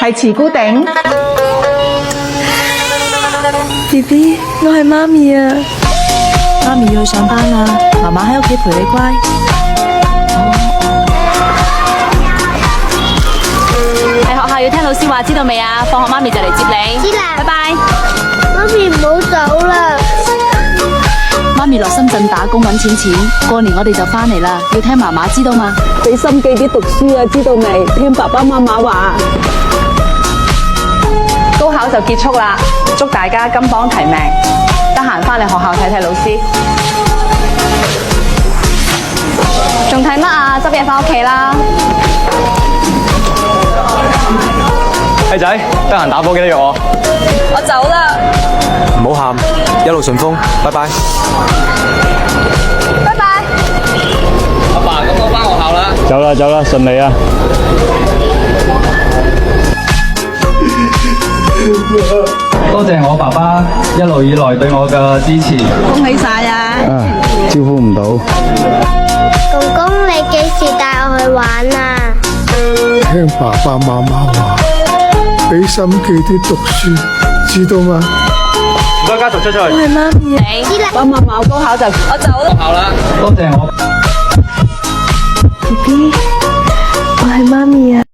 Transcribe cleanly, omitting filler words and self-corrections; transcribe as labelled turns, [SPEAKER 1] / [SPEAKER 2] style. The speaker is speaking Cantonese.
[SPEAKER 1] 係慈姑頂。
[SPEAKER 2] BB，我係媽咪啊！媽咪要去上班啦，媽媽喺屋企陪你乖。
[SPEAKER 3] 喺學校要聽老師話，知道未啊？放學媽咪就嚟接你。
[SPEAKER 4] 知啦，
[SPEAKER 3] 拜拜。
[SPEAKER 4] 媽咪唔好走啦。
[SPEAKER 3] 媽咪落深圳打工揾錢，過年我哋就翻嚟啦，要聽媽媽知道嘛？
[SPEAKER 5] 俾心機啲讀書啊，知道未？聽爸爸媽媽話。
[SPEAKER 1] 高考就結束啦，祝大家金榜題名。得閒翻嚟學校睇睇老師。仲睇乜啊？執嘢翻屋企啦。
[SPEAKER 6] 閪仔，得閒打波記得約我。
[SPEAKER 3] 我走啦。
[SPEAKER 6] 唔好喊，一路順風，拜拜。
[SPEAKER 3] 拜拜。
[SPEAKER 6] 阿爸，咁我翻學校啦。走啦，順利啊！多謝我爸爸一路以來對我嘅支持。
[SPEAKER 1] 恭喜晒啊！
[SPEAKER 7] 招呼唔到。
[SPEAKER 4] 公公，你幾時帶我去玩啊？
[SPEAKER 7] 聽爸爸媽媽話，俾心機啲讀書，知道嗎？
[SPEAKER 6] 唔該，家族出去。
[SPEAKER 2] 我係媽咪啊！
[SPEAKER 4] 知啦。
[SPEAKER 1] 爸爸媽媽高考就
[SPEAKER 3] 我走啦。
[SPEAKER 6] 學校啦，多謝我。
[SPEAKER 2] BB，我係媽咪啊！